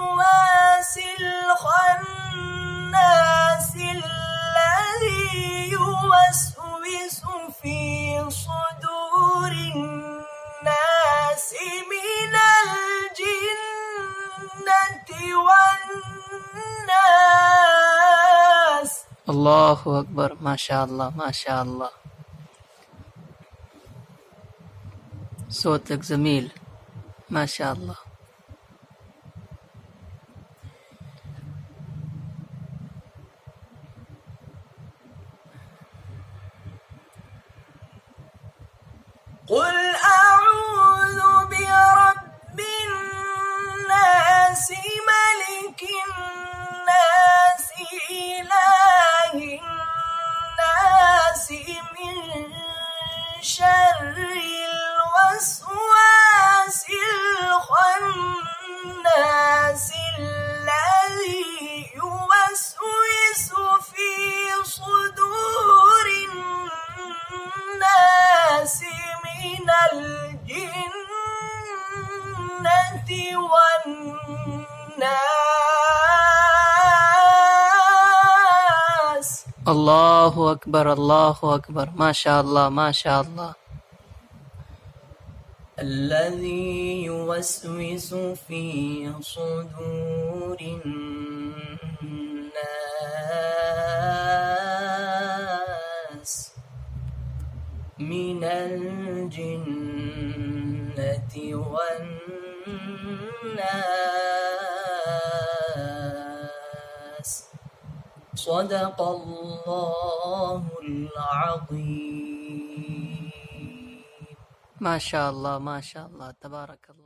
الوسواس الخناس الذي يوسوس في صدور الناس من الجنة والناس. الله أكبر، ما شاء الله ما شاء الله، صوتك جميل ما شاء الله. قل أعوذ برب الناس ملك الناس إله الناس من شر الوسواس الخناس الذي يوسوس في صدور الناس من الجنة والناس. الله أكبر الله أكبر، ما شاء الله ما شاء الله. الذي يوسوس في صدور الناس من الجنة والناس. صدق الله العظيم. ما شاء الله ما شاء الله، تبارك الله.